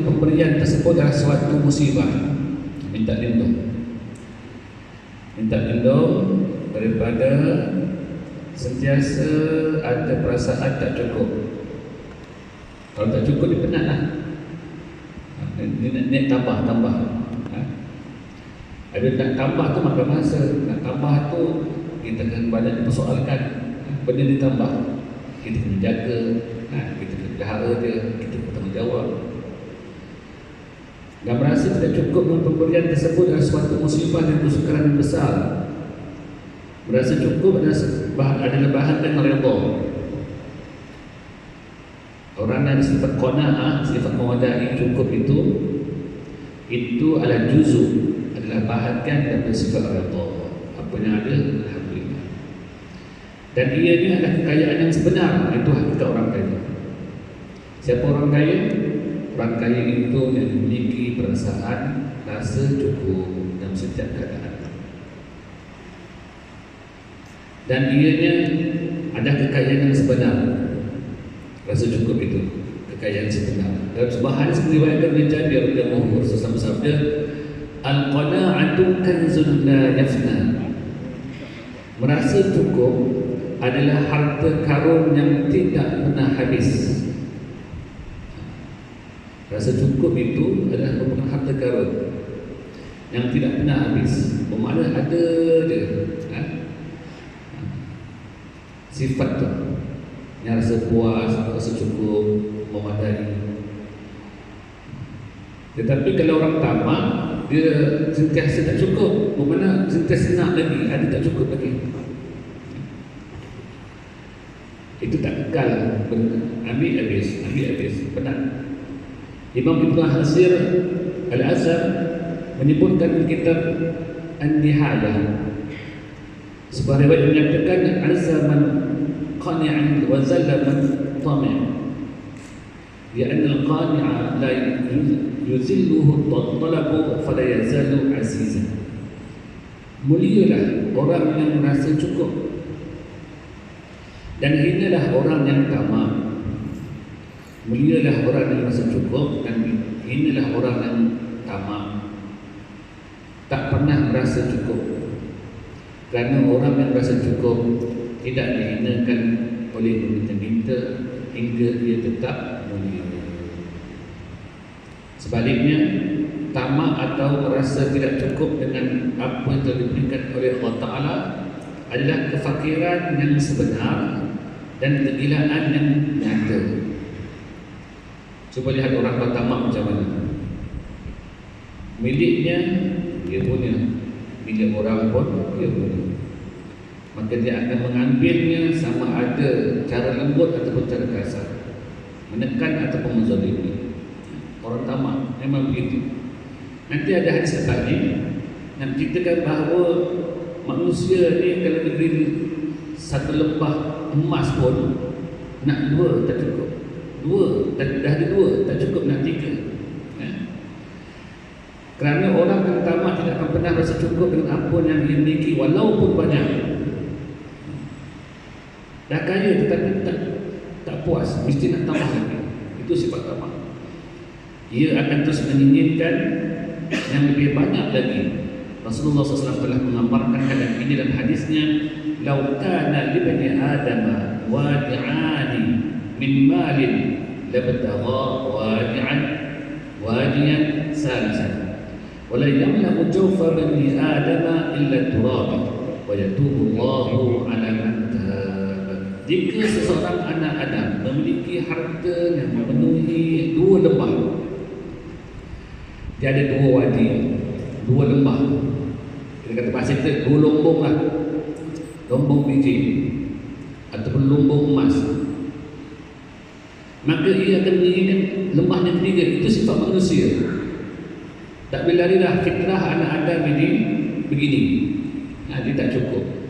pemberian tersebut adalah suatu musibah. Minta lindung daripada sentiasa ada perasaan tak cukup. Kalau tak cukup dia penat lah. Dia tambah. Ada nak tambah tu makan masa. Nak tambah tu kita akan banyak dipersoalkan. Benda ditambah, kita kena jaga, kita kena pelihara dia, kita bertanggungjawab. Dan merasa tidak cukup dengan pemberian tersebut adalah suatu musibah dan kesukaran yang besar. Merasa cukup adalah bahagian redha. Orang yang sifat qanaah, sifat mewadai cukup itu adalah juzuk, adalah bahagian daripada sifat redha. Apa yang ada, alhamdulillah. Dan ia ni adalah kekayaan yang sebenar. Itu hakikat orang kaya. Siapa orang kaya? Orang kaya itu yang memiliki perasaan rasa cukup dalam setiap keadaan. Dan ianya ada kekayaan yang sebenar. Rasa cukup itu kekayaan sebenar. Dalam sebuah hadis diriwayatkan oleh Jabir radhiyallahu anhu bersabda, "Al-qana'atu kanzun la yafna." Merasa cukup adalah harta karun yang tidak pernah habis. Rasa cukup itu adalah merupakan harta karun yang tidak pernah habis. Bermakna ada je sifat tu, yang rasa puas, rasa cukup, memadai. Tetapi kalau orang tamak, dia sentiasa tak cukup. Bermakna sentiasa nak lagi, ada tak cukup lagi. Itu tak kekal, ambil habis, penat. Imam Ibn Hasir Al-Azhar menyebutkan kitab An-Nihayah. Sebuah riwayat menyatakan azza man qani'an wa zalla man tami'. Lianna al-qani'a la yuzilluhu at-talabu fala yazalu azizan. Mulialah orang yang merasa cukup, dan hinalah orang yang tamak. Mulialah orang yang merasa cukup, dan hinalah orang yang tamak. Tak pernah merasa cukup. Kerana orang yang merasa cukup tidak dihinakan oleh meminta-minta hingga dia tetap mulia. Sebaliknya, tamak atau merasa tidak cukup dengan apa yang telah diberikan oleh Allah Ta'ala adalah kefakiran yang sebenar dan kegilaan yang nyata. Cuba lihat orang bertamak macam mana. Miliknya dia punya, milik orang pun dia punya. Maka dia akan mengambilnya sama ada cara lembut ataupun cara kasar, menekan ataupun menzalimi. Orang tamak memang begitu. Nanti ada hadis lagi yang ceritakan bahawa manusia ni kalau diberi satu lembah emas pun nak dua tak cukup. Dah ada dua tak cukup, nak tiga. Kerana orang yang tamak tidak akan pernah rasa cukup dengan apa yang dimiliki walaupun banyak. Dah kaya tetapi tak puas, mesti nak tambah lagi. Itu sifat tamak. Ia akan terus menginginkan yang lebih banyak lagi. Rasulullah SAW telah mengambarkan keadaan ini dalam hadisnya, "Lau kana li bani Adam wadi'ani min malin labtagha wadiyan salisan wa la yamla'u jawfa bani Adam illa turab wa yatubu Allahu 'ala man taab." Jika seseorang anak Adam memiliki harta yang memenuhi dua lembah, dia ada dua wadi, dua lembah, kita kata bahasa kita dua lombong lah, lombong biji ataupun lombong emas, maka ia akan menginginkan lembah yang ketiga. Itu sifat manusia. Tak boleh larilah fitrah anak Adam ini begini. Dia tak cukup.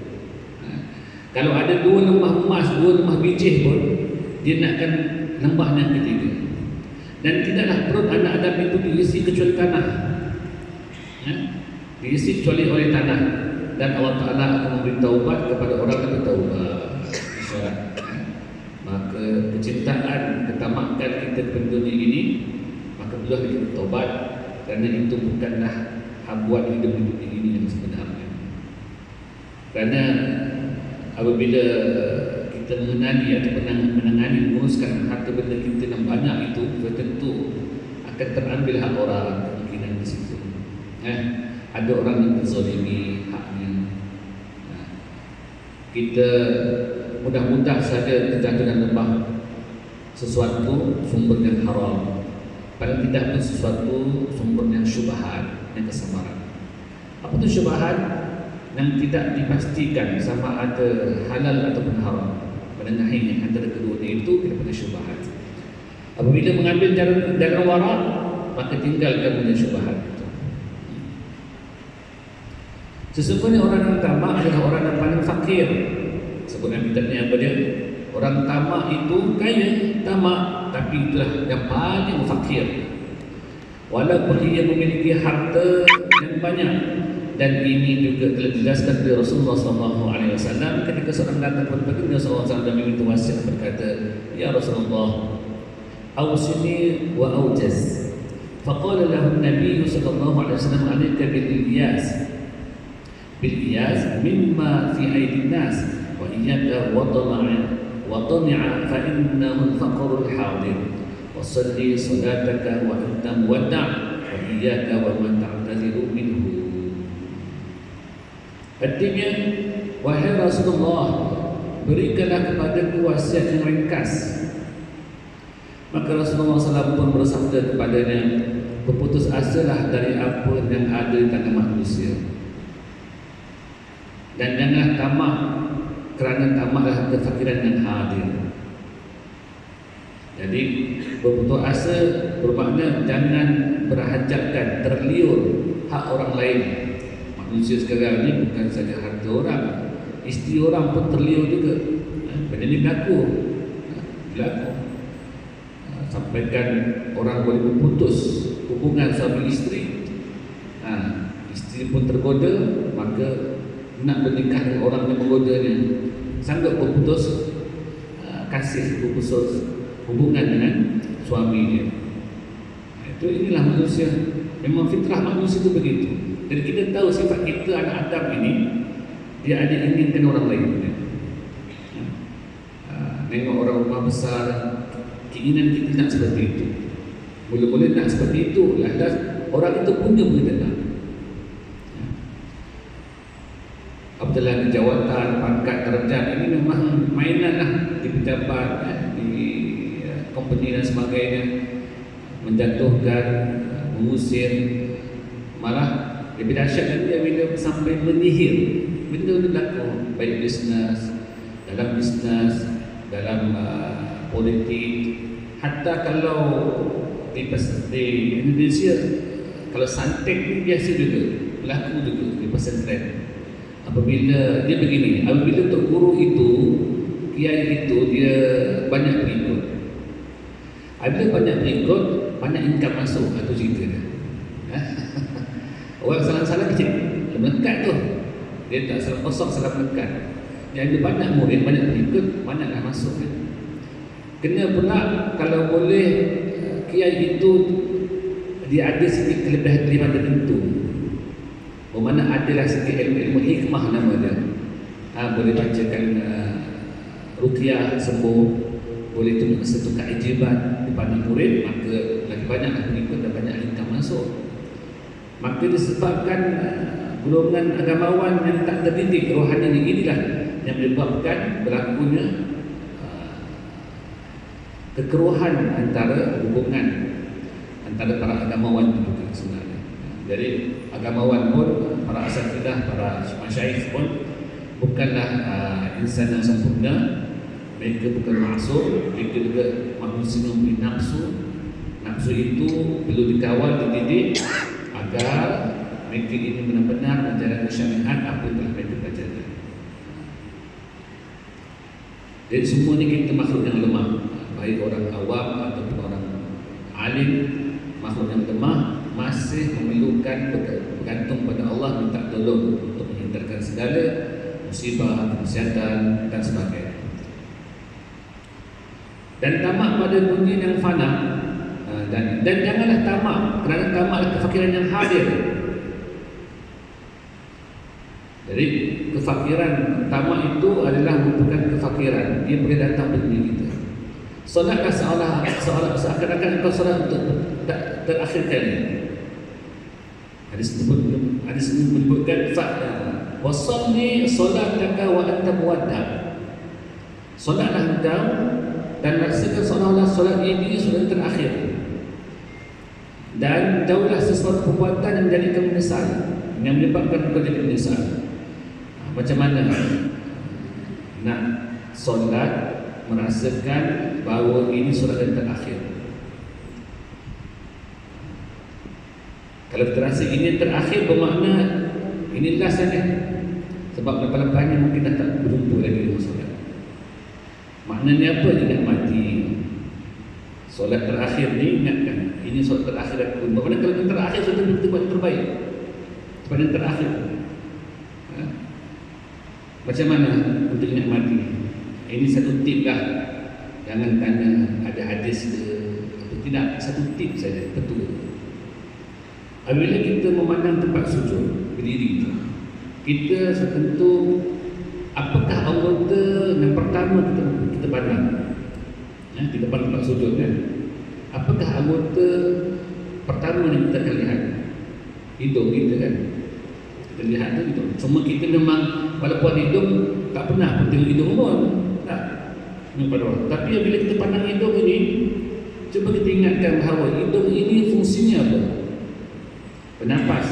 Kalau ada dua lembah emas, dua lembah biji pun, dia nakkan lembah yang ketiga. Dan tidaklah perut anak Adam itu diisi kecuali tanah. Diisi kecuali oleh tanah. Dan Allah Ta'ala akan memberi taubat kepada orang yang bertaubat. Maka kecintaan, ketamakan kita ke dunia ini, maka belah kita tobat, kerana itu bukanlah habuat hidup ini yang sebenarnya. Kerana apabila kita mengenali atau menangani menguruskan harta benda kita yang banyak itu, tentu akan terambil hak orang, kemungkinan di situ. Ada orang yang terzalimi haknya. Kita mudah-mudah saja terjatuh dalam lembah sesuatu sumber yang haram, paling tidak pun sesuatu sumber yang syubhat, yang kesamaran. Apa itu syubhat? Yang tidak dipastikan sama ada halal ataupun haram. Menengahinya antara keduanya itu kita panggil syubhat. Apabila mengambil jalan warak, maka tinggalkan punya syubhat itu. Sesungguhnya orang yang tamak adalah orang yang paling fakir. Sebutkan kitabnya apa dia? Orang tamak itu kaya, tamak, tapi itulah yang paling fakir. Walaupun ia memiliki harta yang banyak. Dan ini juga telah dijelaskan oleh Rasulullah SAW ketika seorang datang kepada baginda SAW dan meminta wasiat, berkata, "Ya Rasulullah, awsini wa awjaz." Faqala lahu Nabi SAW, "Alaika bil-iyas, bil-iyas mimma fi aydin nas, wa iyyaka wa tami'a fa innahu al-faqru al-hadir, wa salli salataka wa anta muwadda' wa iyyaka wa man ta'tadiru minhu." Artinya, wahai Rasulullah, berikanlah kepadaku wasiat yang ringkas. Maka Rasulullah SAW pun bersabda kepadanya, berputus asalah dari apa yang ada di tangan manusia, dan janganlah tamak, kerana tamaklah kefakiran yang hadir. Jadi berputus asa bermakna jangan berhajatkan, terliur hak orang lain. Manusia sekarang ni bukan saja harta orang, isteri orang pun terliur juga. Benda ni berlaku. Sampaikan orang boleh berputus hubungan suami isteri. Isteri pun tergoda, maka nak menikah dengan orang yang menggodanya, sanggup berputus kasih, berputus hubungan dengan suaminya. Inilah manusia. Memang fitrah manusia itu begitu. Jadi kita tahu sifat kita anak Adam ini, dia ada inginkan orang lain. Nengok orang rumah besar, keinginan kita nak seperti itu. Mula-mula nak seperti itu, lantas orang itu punya nak. Apabila jawatan, pangkat, derajat, ini memang mainan lah di pejabat, di company dan sebagainya, menjatuhkan, mengusir, malah lebih dahsyat lagi bila sampai menyihir. Benda itu berlaku baik bisnes, dalam politik. Hatta kalau di Indonesia, kalau santet ni biasa juga, berlaku juga di pesantren. Apabila dia begini, apabila tok guru itu, kiai itu, dia banyak pengikut. Apabila banyak pengikut, banyak income masuk, itu cerita dia. Orang salah-salah kecil, melekat tu. Dia tak salah kosong, salah melekat. Yang ada banyak murid, banyak pengikut, banyaklah masuk. Kena pula kalau boleh kiai itu dia ada sikit kelebihan tertentu. Bermakna adalah sikit ilmu hikmah nama dia. Boleh bacakan ruqyah sembuh, boleh tunjuk satu keajaiban di pandang murid, maka lagi banyaklah pengikut dan banyak income masuk. Maka disebabkan golongan agamawan yang tak terdidik rohani inilah yang menyebabkan berlakunya kekeruhan antara hubungan antara para agamawan itu juga sebenarnya. Jadi agamawan pun, para asatidzah, para masyayikh pun bukanlah insan yang sempurna. Mereka bukan maksum, mereka juga manusia yang mempunyai nafsu. Nafsu itu perlu dikawal, dididik agar mereka ini benar-benar menjalankan syariat apa yang telah mereka pelajari. Jadi semua ini kita makhluk yang lemah, baik orang awam ataupun orang alim. Makhluk yang lemah masih memerlukan bergantung pada Allah, minta tolong untuk menghindarkan segala musibah, kesihatan dan sebagainya. Dan tamak pada dunia yang fana, dan janganlah tamak, kerana tamak adalah kefakiran yang hadir. Jadi kefakiran tamak itu adalah merupakan kefakiran, dia boleh datang pada diri kita. Solatlah seakan-akan engkau solat untuk terakhir kali. Hadis menyebutkan wasalli solataka wa anta muwadda'. Solatlah engkau dan rasakan seolah-olah solat ini solat terakhir. Dan jauhlah sesuatu perbuatan yang menjadikan menyesal, yang menyebabkan engkau jadi menyesal. Macam mana nak solat merasakan bahawa ini solat yang terakhir? Kalau terasa ini terakhir, bermakna ini last saja. Sebab lepas-lepasnya mungkin dah tak berjumpa lagi dengan solat. Maknanya apa? Ingat mati. Solat terakhir ni ingatkan, ini solat terakhir aku. Bermakna kalau yang terakhir, solat kita buat yang terbaik. Sebab yang terakhir. Macam mana untuk ingat mati? Ini satu tip lah. Jangan tanya ada hadis ke atau tidak. Satu tip saja, betul. Apabila kita memandang tempat sujud berdiri itu, kita tentu apakah anggota yang pertama kita pandang? Kita pandang tempat sujud kan? Apakah anggota pertama yang kita akan lihat? Hidung kita kan? Kita lihat tu hidung. Cuma kita memang walaupun hidung tak pernah tengok hidung pun. Tak. Tapi bila kita pandang hidung ini, cuba kita ingatkan bahawa hidung ini fungsinya apa? Bernafas.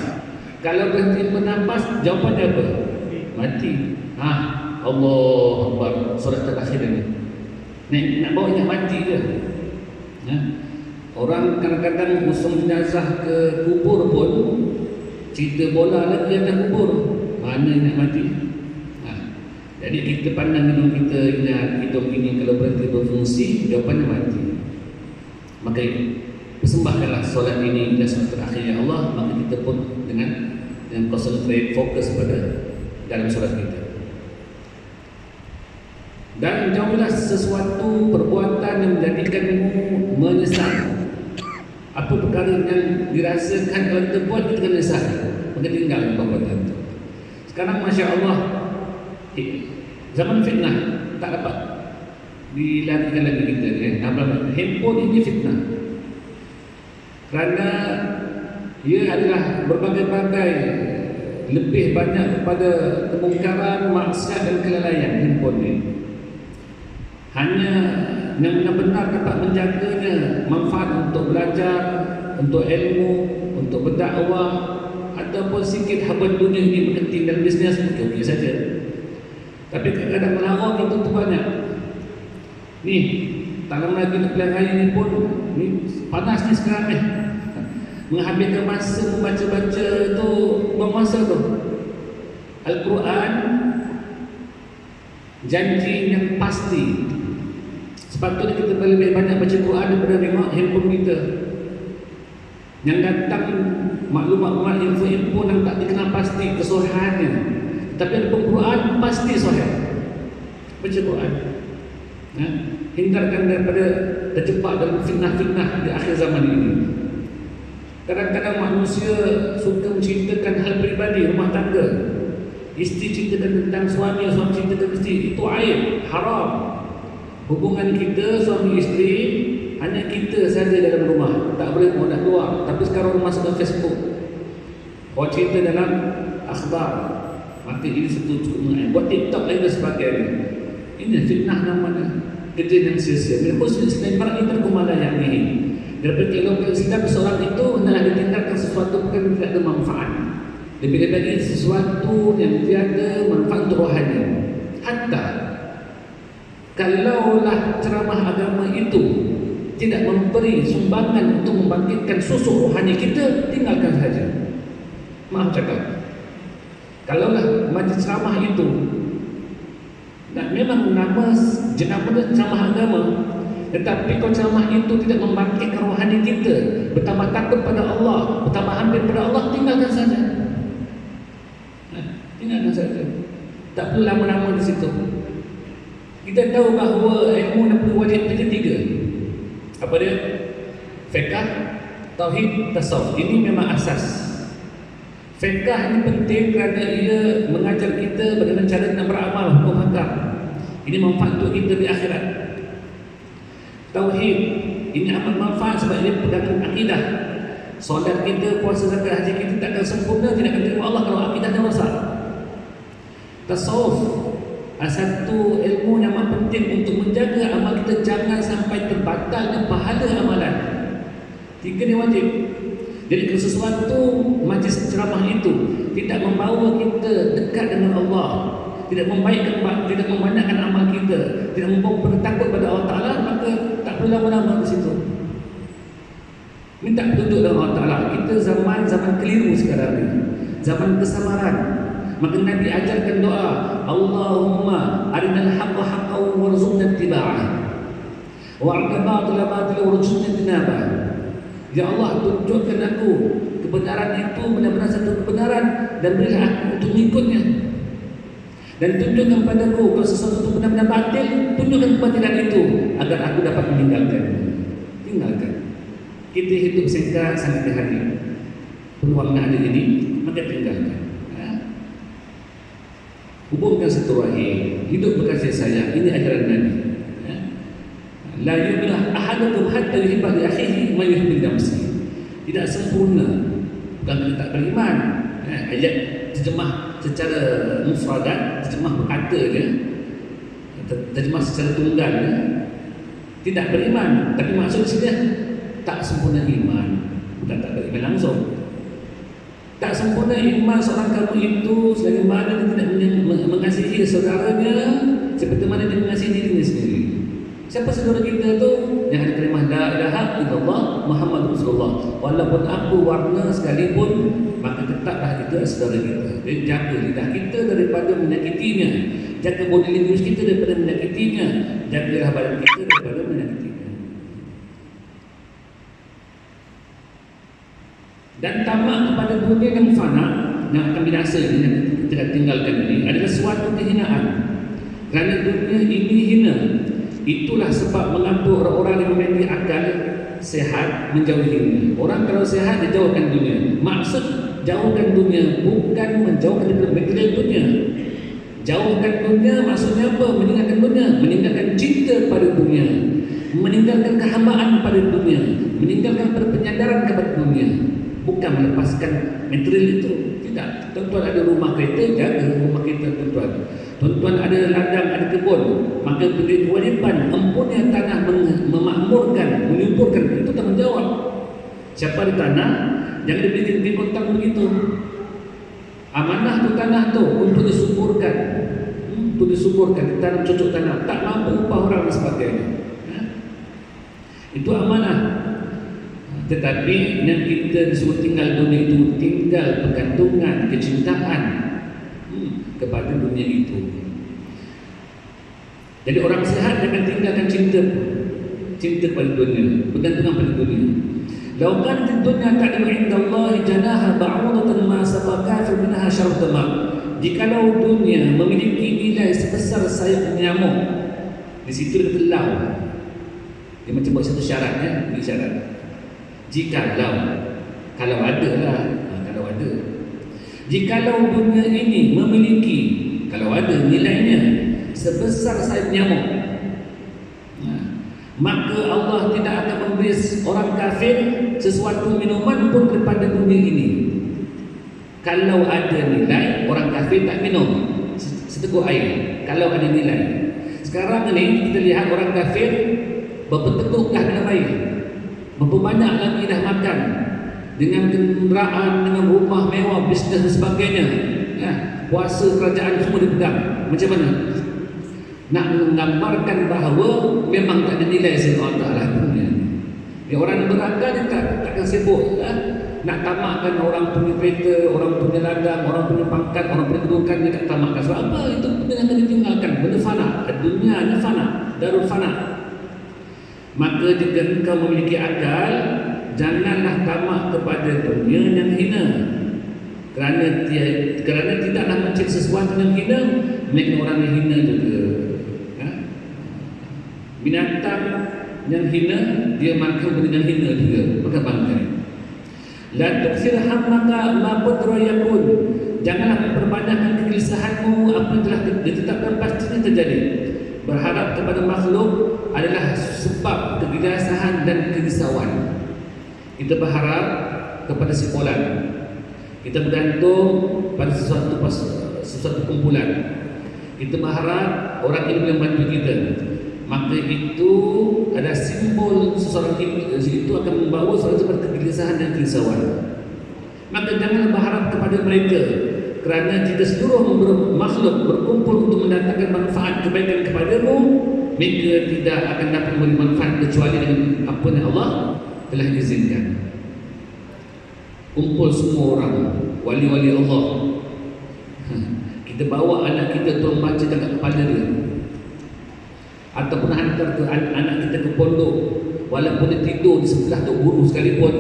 Kalau berhenti bernafas, jawapannya apa? Mati. Allah Akbar, solat terakhir ini. Nak bawa ingat mati ke? Orang kadang-kadang usung jenazah ke kubur pun cerita bola lagi atas kubur. Mana ingat mati? Jadi kita pandang hidung kita, ingat hidung ini kalau berhenti berfungsi, jawapannya mati. Maka persembahkanlah solat ini adalah solat terakhir ya Allah. Maka kita pun dengan concentrate, fokus pada dalam solat kita. Dan jauhlah sesuatu perbuatan yang menjadikanmu menyesal. Apa perkara yang dirasakan kalau kita buat, kita akan menyesal. Maka tinggal perbuatan itu. Sekarang Masya Allah, zaman fitnah tak dapat dilakukan lagi kita ni. Handphone ini fitnah. Kerana ia adalah berbagai-bagai, lebih banyak kepada kemungkaran, maksiat dan kelalaian handphone ini. Hanya yang benar dapat menjaganya, manfaat untuk belajar, untuk ilmu, untuk berdakwah, ataupun sikit haban dunia ini berkenting dalam bisnes, okey saja. Tapi kadang-kadang melarang itu tu banyak. Ni, tak lama lagi nak pilihan raya ni pun, ni panas ni sekarang ni. Menghabiskan masa membaca-baca tu, buang masa tu. Al-Quran janji yang pasti. Sepatutnya kita lebih banyak baca Quran daripada tengok handphone kita. Yang datang maklumat-maklumat info-info yang tak dikenal pasti kesohihannya. Tapi ada Quran pasti sahih. Baca Quran. Hindarkan daripada terjebak dalam fitnah-fitnah di akhir zaman ini. Kadang-kadang manusia suka menceritakan hal pribadi rumah tangga. Isteri ceritakan tentang suami, suami ceritakan isteri. Itu aib, haram. Hubungan kita suami isteri hanya kita saja dalam rumah, tak boleh mau nak keluar. Tapi sekarang masuk ke Facebook, orang cerita dalam akhbar, maka ini satu cukup mengaib. Buat TikTok lagi dan sebagainya. Ini fitnah namanya, kerja yang sia-sia. Bila khusus Islam barang itu kumala yang ini. Daripada kalau Islam seorang itu hendaklah ditinggalkan sesuatu bukan yang tidak ada manfaat. Lebih-lebih sesuatu yang tiada manfaat untuk rohani. Hatta kalaulah ceramah agama itu tidak memberi sumbangan untuk membangkitkan susuk rohani kita, tinggalkan saja. Maaf cakap, kalaulah majlis ceramah itu memang nama jenama ceramah agama, tetapi kalau ceramah itu tidak membangkitkan rohani kita, bertambah takut pada Allah, bertambah hampir pada Allah, tinggalkan saja. Tinggalkan saja. Tak perlu lama-lama di situ. Kita tahu bahawa ilmu yang perlu wajib ada tiga. Apa dia? Fiqh, tauhid, tasawuf. Ini memang asas. Fiqh ini penting kerana ia mengajar kita bagaimana cara nak beramal hukum hakam. Ini manfaat untuk kita di akhirat. Tauhid ini amat manfaat sebab ia pegangan akidah. Solat kita, puasa, zakat, haji kita tak akan sempurna, tidak akan terima Allah kalau akidahnya rosak. Tasawuf satu ilmu yang amat penting untuk menjaga amal kita jangan sampai terbatalnya pahala amalan. Tiga ni wajib. Jadi kalau sesuatu majlis ceramah itu tidak membawa kita dekat dengan Allah, tidak membaikkan, tidak membanyakkan amal kita, tidak membawa takut pada Allah Ta'ala, maka tak perlu lama-lama di situ. Minta petunjuk dari Allah Ta'ala. Kita zaman keliru sekarang ni, zaman kesamaran. Maka Nabi ajarkan doa, Allahumma arinal haqqa haqqan warzuqna ittiba'ah wa arina batila batila warzuqna ijtinabah. Ya Allah, tunjukkan aku kebenaran itu benar-benar satu kebenaran dan berilah aku untuk mengikutnya. Dan tunjukkan padaku kalau sesuatu itu benar-benar batil, tunjukkan kebatilan itu agar aku dapat meninggalkan. Tinggalkan. Kita hidup singkat sangat di hari. Peluangnya ada ini, maka tinggalkan. Hubungkan silaturahim, hidup berkasih sayang. Ini ajaran Nabi. La yu'minu ahadukum hatta yuhibba li akhihi ma yuhibbu li nafsihi. Tidak sempurna, bukan kita tak beriman. Ayat terjemah secara mufradat, terjemah berkata je, terjemah secara tunggal je. Tidak beriman, tapi maksud sini tak sempurna iman, bukan tak beriman langsung. Tak sempurna iman seorang kamu itu selagi mana dia tidak mengasihi saudaranya seperti mana dia mengasihi dirinya sendiri. Siapa saudara kita tu? Yang ada kalimah la ilaha illallah Muhammad Rasulullah. Walaupun aku warna sekalipun, maka tetaplah itu saudara kita. Jadi jaga lidah kita daripada menyakitinya, jaga body language kita daripada menyakitinya, jagalah badan kita daripada menyakitinya. Dan tamak kepada dunia yang fana yang akan binasa ini yang kita tinggalkan ini adalah suatu kehinaan. Kerana dunia ini hina. Itulah sebab mengapa orang-orang yang memiliki akal sehat menjauhinya. Orang kalau sehat dia jauhkan dunia. Maksud jauhkan dunia bukan menjauhkan daripada material dunia. Jauhkan dunia maksudnya apa? Meninggalkan dunia, meninggalkan cinta pada dunia, meninggalkan kehambaan pada dunia, meninggalkan penyadaran kepada dunia. Bukan melepaskan material itu. Tidak. Tuan-tuan ada rumah kereta, jaga rumah kereta tuan-tuan. Tuan-tuan ada ladang, ada kebun, maka kewajipan empunya tanah memakmurkan, menyuburkan, itu tanggungjawab. Siapa ada tanah, jangan dibikin kontang begitu. Amanah tu tanah tu untuk disuburkan, untuk disuburkan, ditanam cocok tanam. Tak mampu upah orang dan sebagainya. Itu amanah. Tetapi yang kita disuruh tinggal dunia itu, tinggal pergantungan, kecintaan kepada dunia itu. Jadi orang sehat jangan tinggalkan cinta pada dunia, bergantungan pada dunia. Lau kanat dunya ta'dilu 'inda Allah janaha ba'udatan ma sabaka fi minha syarf dama. Jikalau dunia memiliki nilai sebesar sayap nyamuk, di situ dia telau. Dia macam buat satu syarat ya, ini syarat. Kalau ada lah, kalau ada. Jikalau dunia ini memiliki, kalau ada nilainya sebesar sayap nyamuk, maka Allah tidak akan memberi orang kafir sesuatu minuman pun daripada dunia ini. Kalau ada nilai, orang kafir tak minum seteguk air. Kalau ada nilai. Sekarang ni kita lihat orang kafir berapa teguklah minum air, berapa banyak lagi dah makan, dengan kenderaan, dengan rumah mewah, bisnes dan sebagainya. Kuasa kerajaan semua dipegang. Macam mana? Nak menggambarkan bahawa memang tak ada nilai Allah Ta'ala dunia. Orang yang berakal dia takkan sibuk nak tamakkan orang punya kereta, orang punya ladang, orang punya pangkat, orang punya kedudukan. Dia tak tamakkan. Sebab apa? Itu benda yang akan ditinggalkan. Benda fana. Dunia ni fana, darul fana. Maka jika engkau memiliki akal, janganlah tamak kepada dunia yang hina. Kerana tidaklah mencari sesuatu yang hina, mereka orang yang hina juga. Binatang yang hina, dia makan dengan hina juga, maka bangkai. La tuksir hammaka ma qadra yakun. Janganlah perbanyakkan kegelisahanmu apa yang telah ditetapkan pastinya terjadi. Berharap kepada makhluk adalah sebab kegelisahan dan kerisauan. Kita berharap kepada si fulan. Kita bergantung pada sesuatu kumpulan. Kita berharap orang ini boleh bantu kita. Maka itu ada simbol seseorang itu akan membawa seorang kepada kegelisahan dan kerisauan. Maka janganlah berharap kepada mereka, kerana jika seluruh makhluk berkumpul untuk mendatangkan manfaat kebaikan kepadamu, mereka tidak akan dapat memberi manfaat kecuali dengan apa yang Allah telah izinkan. Kumpul semua orang, wali-wali Allah. Kita bawa anak kita untuk membaca dekat kepala dia, ataupun hantar ke anak kita ke pondok, walaupun dia tidur di sebelah tok guru sekalipun,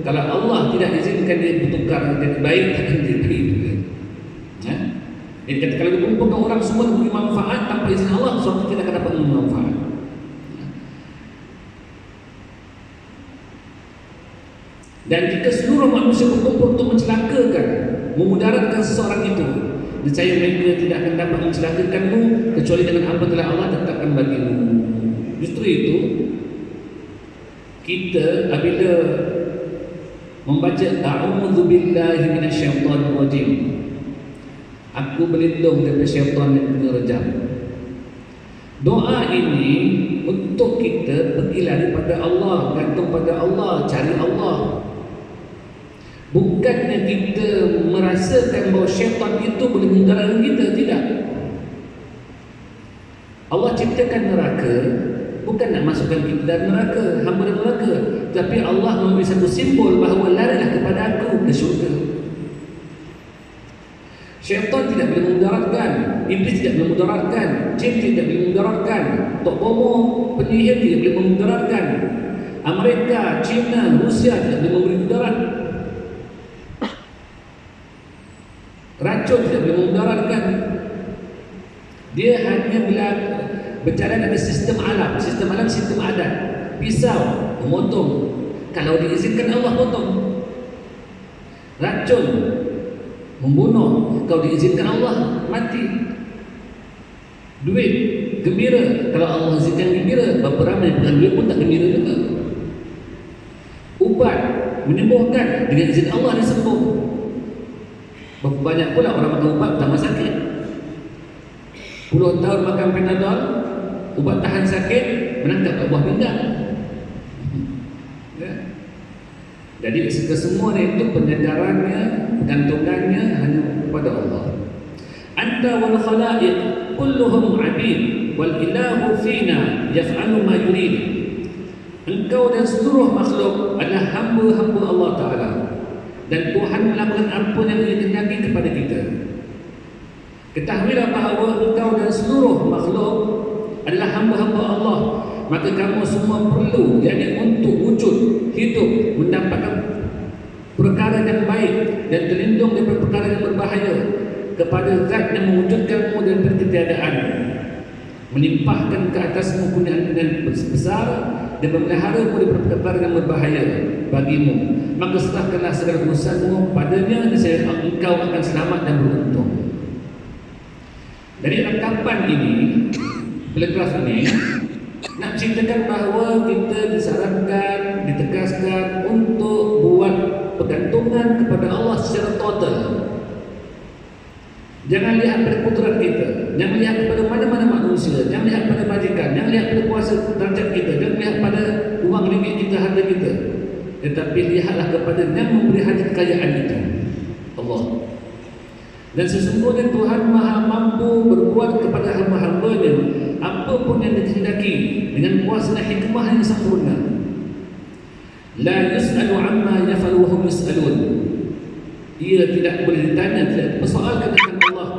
kalau Allah tidak izinkan dia bertukar jadi baik, takkan dia baik juga. Jadi kata kalau dikumpulkan orang semua memberi manfaat tanpa izin Allah, suatu tidak akan dapat memberi manfaat. Dan jika seluruh manusia berkumpul untuk mencelakakan, memudaratkan seseorang itu, niscaya mereka tidak akan dapat mencelakakanmu kecuali dengan apa telah Allah tetapkan bagimu. Justru itu, kita apabila membaca a'udzu billahi minasyaitonir rajim, aku berlindung daripada syaitan yang mengerjam. Doa ini untuk kita pergi lari pada Allah, gantung pada Allah, cari Allah. Bukannya kita merasakan bahawa syaitan itu boleh mengedarkan kita, tidak. Allah ciptakan neraka bukan nak masukkan kita dalam neraka, hamba dalam neraka, tapi Allah memberi satu simbol bahawa larilah kepada aku ke syurga. Syaitan tidak boleh memudaratkan, iblis tidak boleh memudaratkan, jin tidak boleh memudaratkan, tok bomo, penyihir tidak boleh memudaratkan, Amerika, China, Rusia tidak boleh memberi mudarat, racun tidak boleh memudaratkan. Dia hanya bila berjalan ada sistem alam, sistem adat. Pisau memotong, kalau diizinkan Allah potong. Racun membunuh, kalau diizinkan Allah mati. Duit gembira, kalau Allah izinkan gembira. Berapa ramai dengan duit pun tak gembira juga. Ubat menyembuhkan, dengan izin Allah dia sembuh. Berapa banyak pula orang makan ubat tambah sakit. Puluh tahun makan Panadol, ubat tahan sakit, menangkap kat buah pinggang. Ya. Jadi kesemua itu penyadarannya, pergantungannya hanya kepada Allah. Anta wal khalaiq kulluhum 'abid wal ilahu fina yaf'alu ma yurid. Engkau dan seluruh makhluk adalah hamba-hamba Allah Ta'ala, dan Tuhan melakukan apa yang Dia kehendaki kepada kita. Ketahuilah bahawa engkau dan seluruh makhluk adalah hamba-hamba Allah, maka kamu semua perlu, yakni untuk wujud, hidup, mendapatkan perkara yang baik dan terlindung daripada perkara yang berbahaya kepada Zat yang mewujudkanmu daripada ketiadaan, melimpahkan ke atasmu kurniaan dengan besar dan memeliharamu daripada perkara yang berbahaya bagimu. Maka serahkanlah segala urusanmu padanya, nescaya engkau akan selamat dan beruntung. Dari rangkapan ini, paragraf ini nak ceritakan bahawa kita disarankan, ditegaskan untuk buat pergantungan kepada Allah secara total. Jangan lihat pada putera kita, jangan lihat kepada mana-mana manusia, jangan lihat pada majikan, jangan lihat pada kuasa derajat kita, jangan lihat pada uang ringgit kita, harta kita, tetapi lihatlah kepada yang memberi harta kekayaan itu, Allah. Dan sesungguhnya Tuhan Maha mampu berbuat kepada hamba-hambanya apapun yang dikehendaki dengan kuasa dan hikmah yang sempurna. La yus'alu amma yaf'alu wa hum yus'alun. Ia tidak boleh ditanya, tidak dipersoalkan dengan Allah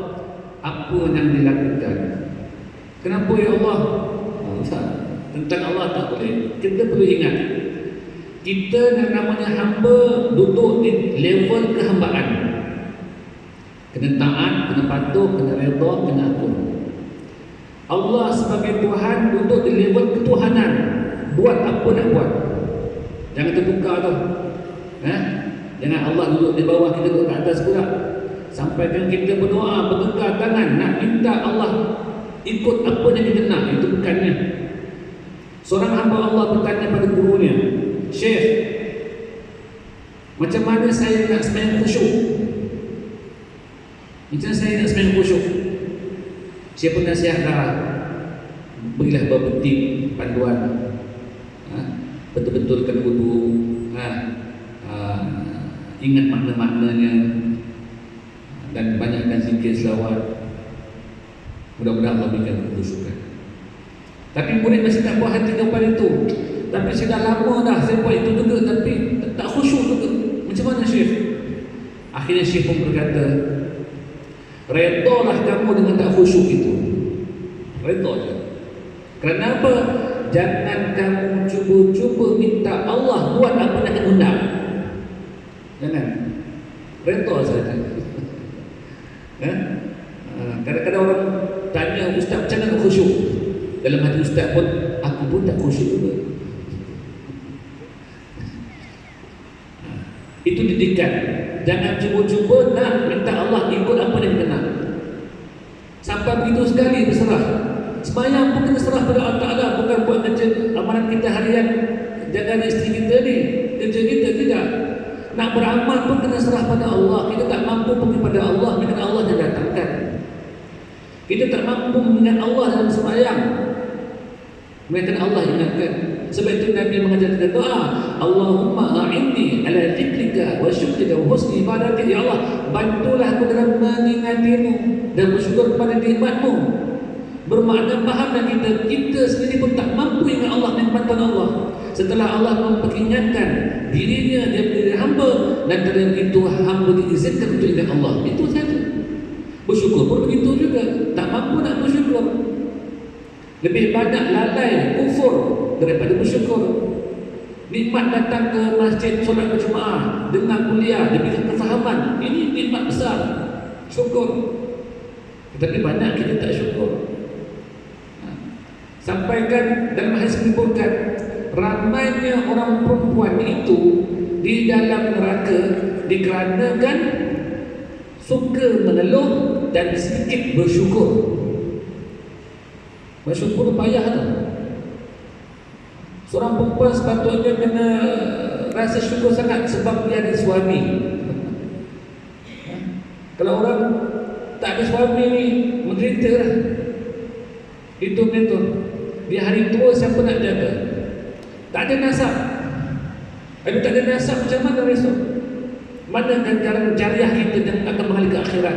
apa yang dilakukan. Kenapa ya Allah? Tentang Allah tak boleh. Kita perlu ingat, kita yang namanya hamba duduk di level kehambaan. Kena taat, kena patuh, kena redha, kena akur. Allah sebagai Tuhan duduk di level ketuhanan, buat apa nak buat. Jangan tertukar tu. Jangan Allah duduk di bawah, kita duduk di atas pula. Sampaikan kita berdoa, bertukar tangan nak minta Allah ikut apa yang kita nak. Itu bukannya. Seorang hamba Allah bertanya pada gurunya, Syekh, macam mana saya nak sembahyang khusyuk? Macam mana saya nak sembahyang khusyuk? Siapa nasihat dah? Berilah beberapa tip, panduan. Betul-betulkan wudu, ingat makna-maknanya, dan banyakkan zikir selawat. Mudah-mudahan Allah berikan kekhusyukan. Tapi murid masih tak puas hati kepada itu. Tapi saya dah lama dah saya buat itu juga, tapi tak khusyuk juga. Macam mana Syekh? Akhirnya Syekh pun berkata, redalah kamu dengan tak khusyuk itu. Reda je. Kerana apa? Jangan kamu cuba-cuba minta Allah buat apa yang kamu nak. Jangan. Reda saja. Kadang-kadang orang tanya, Ustaz macam mana khusyuk? Dalam hati Ustaz pun, aku pun tak khusyuk juga. Itu didikan. Jangan cuba-cuba nak minta Allah ikut apa yang kita nak. Sampai begitu sekali berserah. Sembahyang pun kena serah pada Allah Ta'ala. Bukan buat kerja amalan kita harian, jaga isteri kita ni, kerja kita, tidak. Nak beramal pun kena serah pada Allah. Kita tak mampu pergi pada Allah, dengan Allah yang datangkan. Kita tak mampu mengingat Allah dalam sembahyang, melainkan Allah ingatkan. Sebab itu Nabi mengajar kita doa, Allahumma a'inni ala zikrika wa syukrika wa husni ibadatik. Ya Allah, bantulah aku dalam mengingatimu dan bersyukur kepada nikmatmu. Bermakna faham dan kita sendiri pun tak mampu ingat Allah dengan bantuan Allah. Setelah Allah memperingatkan dirinya, dia menjadi hamba, dan dalam itu hamba diizinkan untuk ingat Allah. Itu saja. Bersyukur pun begitu juga. Tak mampu nak bersyukur. Lebih banyak lalai, kufur daripada bersyukur. Nikmat datang ke masjid, solat berjemaah, dengar kuliah, diberikan kefahaman. Ini nikmat besar. Syukur. Tetapi banyak kita tak syukur. Sampaikan dalam hadis menyebutkan, ramainya orang perempuan itu di dalam neraka dikarenakan suka mengeluh dan sedikit bersyukur. Bersyukur payah tu. Seorang perempuan sepatutnya kena rasa syukur sangat sebab dia ada suami. Kalau orang tak ada suami ni, menderita lah. Itu. Di hari tua siapa nak jaga? Tak ada nasab. Kalau tak ada nasab, macam mana besok? Mana ganjaran jariah kita yang akan mengalir ke akhirat?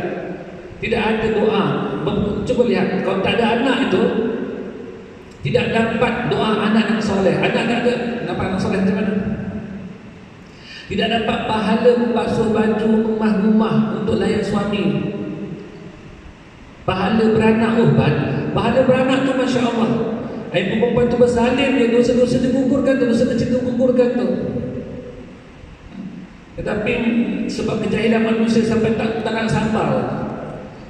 Tidak ada doa. Cuba lihat, kalau tak ada anak itu, tidak dapat doa anak yang soleh. Anak tak ada, dapat anak soleh macam mana? Tidak dapat pahala membasuh baju, memah rumah untuk layan suami. Pahala beranak, pahala beranak tu Masya Allah. Perempuan tu bersalin, dia dosa-dosa digugurkan tu, dosa kecil digugurkan tu. Tetapi sebab kejahilan manusia sampai tak nak sabar,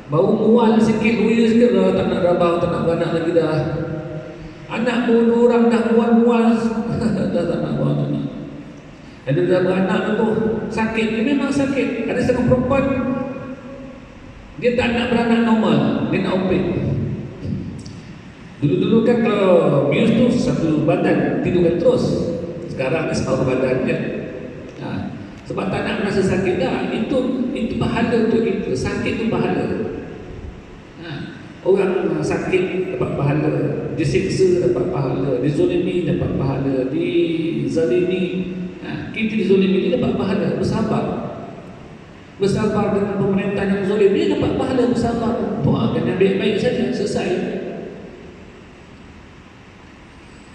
baru mual sikit, luya sikit dah, tak nak rabah, tak nak beranak lagi dah. Anak pun orang dah mual-mual dah tak nak buat anak. Ada dah beranak tu sakit, dia memang sakit. Ada setengah perempuan dia tak nak beranak normal, dia nak operate. Dulu-dulu kan kalau bius tu satu badan tidurkan terus. Sekarang ni separuh badan je. Sebab tak nak merasa sakit dah. Itu pahala untuk kita. Sakit tu pahala. Orang sakit dapat pahala, disiksa dapat pahala, dizolimi dapat pahala, dizalimi. Kita dizolimi dia dapat pahala, bersabar. Bersabar dengan pemerintah yang zolim, dia dapat pahala bersabar. Doakan yang baik-baik saja, selesai.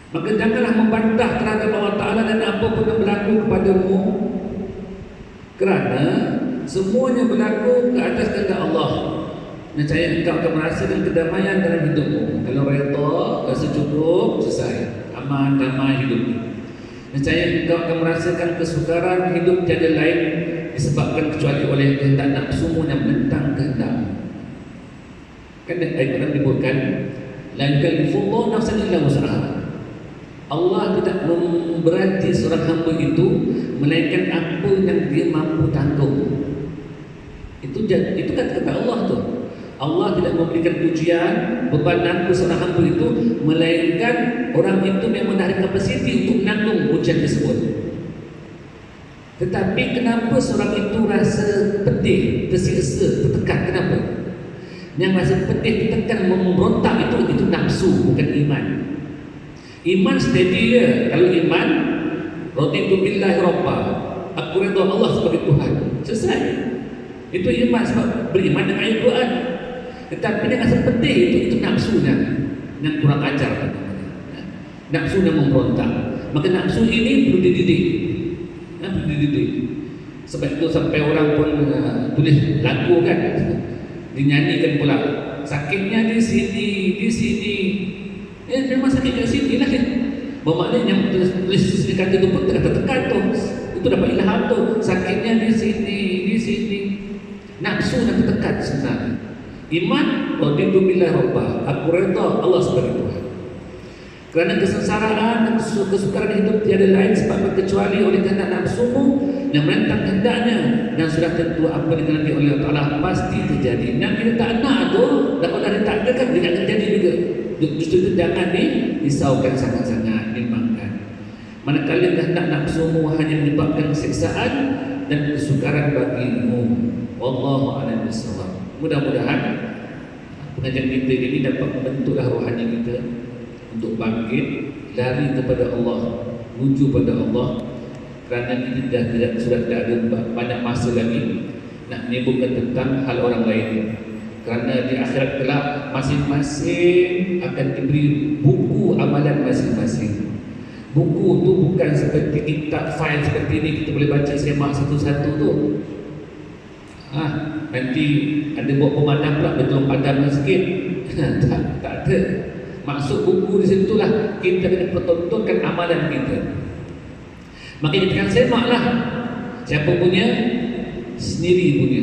Maka janganlah membantah terhadap Allah Ta'ala dan apa pun yang berlaku kepadamu, kerana semuanya berlaku ke atas kehendak Allah. Nescaya engkau akan merasakan kedamaian dalam hidupmu. Kalau redha, rasa cukup, selesai. Aman, damai hidup. Nescaya engkau akan merasakan kesukaran hidup tiada lain disebabkan kecuali oleh kehendak nafsumu yang menentang kehendakmu. Kan ayat Quran menyebutkan, la yukallifullahu nafsan illa wus'aha. Allah tidak memberati seorang hamba itu melainkan apa yang dia mampu tanggung. Itu kata Allah tu. Allah tidak memberikan ujian beban nanggung seorang hamba itu melainkan orang itu memang ada kapasiti untuk menanggung ujian tersebut. Tetapi kenapa seorang itu rasa pedih, tersiksa, tertekan? Kenapa? Yang rasa pedih, tertekan, memberontak itu nafsu, bukan iman. Iman steady dia. Kalau iman, raditu billahi rabba, aku redha Allah sebagai Tuhan. Selesai. Itu iman, sebab beriman dengan ayat Quran. Tetapi dia rasa pedih, itu nafsunya yang kurang ajar. Nafsunya memberontak. Maka nafsu ini perlu dididik. Perlu dididik. Sebab itu sampai orang pun tulis lagu kan, dinyanyikan pula. Sakitnya di sini, di sini. Memang sakit kat sini lah kan. Bermakna yang tulis kata itu pun tertekan tu. Itu dapat ilham tu. Sakitnya di sini, di sini. Nafsu dan tertekan sebenarnya. Iman, raditu billahi rabba, aku redha Allah sebagai Tuhan. Kerana kesengsaraan dan kesukaran hidup tiada lain sebab kecuali oleh kehendak nafsumu yang menentang kehendaknya, dan sudah tentu apa dikehendaki oleh Allah Ta'ala pasti terjadi. Yang kita tak nak tu, dan kalau dia tak ada kan dia akan terjadi juga. Justru itu jangan disaukan sangat-sangat, dimakan. Manakala kehendak nafsumu hanya menyebabkan siksaan dan kesukaran bagimu. Wallahu a'lam bishawab. Mudah-mudahan pengajian kita ini dapat membentuklah rohani kita untuk bangkit, lari kepada Allah, menuju pada Allah. Kerana kita sudah tidak ada banyak masa lagi nak menyebutkan tentang hal orang lain. Kerana di akhirat kelak masing-masing akan diberi buku amalan masing-masing. Buku tu bukan seperti kitab file seperti ini kita boleh baca semak satu-satu tu. Nanti ada buat pemandang pula betul padam sikit. tak ada. Maksud buku di situlah kita kena pertontonkan amalan kita. Maka kita akan semaklah. Siapa punya? Sendiri punya.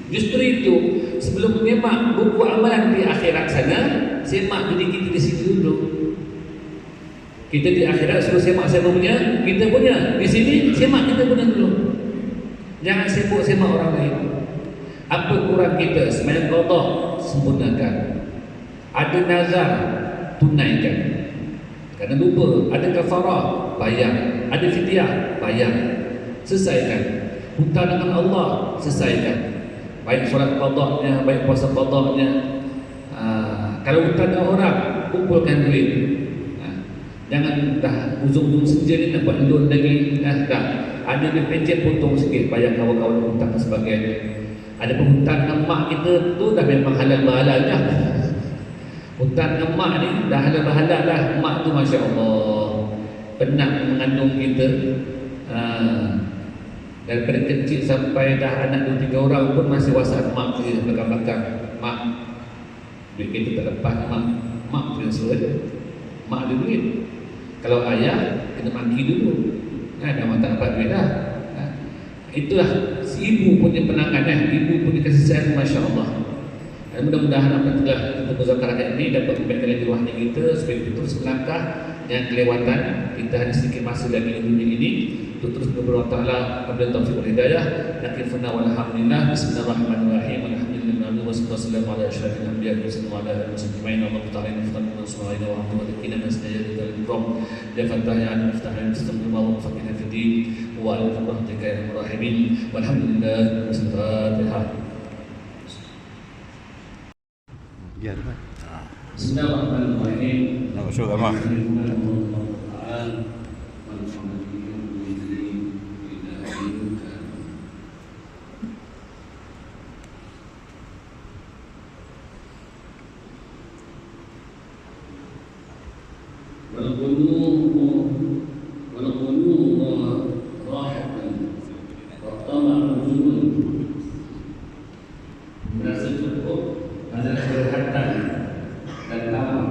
Justru itu, sebelum menyemak buku amalan di akhirat sana, semak diri kita di sini dulu. Kita di akhirat suruh semak siapa punya? Kita punya. Di sini semak kita punya dulu. Jangan sibuk-semak orang lain. Apa kurang kita? Sembahyang qada, sempurnakan. Ada nazar, tunaikan. Kerana lupa, ada kafarah, bayar. Ada fidyah, bayar. Selesaikan. Hutang dengan Allah, selesaikan. Baik solat qadanya, baik puasa qadanya. Kalau hutang dengan orang, kumpulkan duit. Jangan dah ujung-ujung senja ni nak buat loan lagi. Dah. Ada duit pencet, potong sikit, bayar kawan-kawan hutang dan sebagainya. Ada penghutang dengan mak kita tu dah memang halal-halal dah. Hutang dengan mak ni dah halal-halal dah. Mak tu Masya Allah penat mengandung kita. Daripada kecil sampai dah anak 2-3 orang pun masih whatsapp mak dia belakang-belakang. Mak, duit kita tak lepas mak. Mak transfer je. Mak ada duit. Kalau ayah kena maki dulu. Dah tak dapat duit dah. Itulah si ibu punya penanganan, ibu punya kasih sayang, Masya Allah. Dan mudah-mudahan apa yang telah kita berzakarakan ini dapat membaikkan lagi rohani kita supaya kita terus melangkah yang kelewatan. Kita hanya sedikit masa lagi di dunia ini untuk terus berdoa Ta'ala kepada taufiq wal hidayah. Nakifna walhamdulillah. Bismillahirrahmanirrahim. Alhamdulillah wassalatu ala asyrafil anbiya wa ala alihi wasallam. Allah Ta'ala infaqna subhanahu wa ta'ala kina nastajid al-ikram. Ya Fattah ya alim iftahil istamil wa faqina fi din wa ala rahmatika ya rahimin. Walhamdulillah wassalatu. Ya, Bismillahirrahmanirrahim. Masuk amal. Merasa cukup adalah kerehatan dan tamak.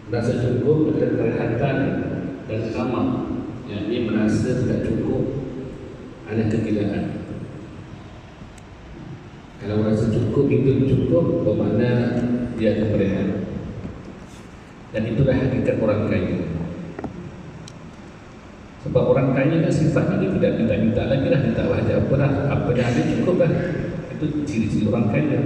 Merasa cukup adalah kerehatan dan tamak. Yang ini merasa tidak cukup adalah kegilaan. Kalau merasa cukup itu cukup, bermakna dia akan berehat. Dan itulah hakikat orang kaya. Sebab orang kaya kan sifatnya dia tidak minta-minta lagi lah, minta aja apa dah, apa yang ada cukup lah. Itu ciri-ciri orang kaya.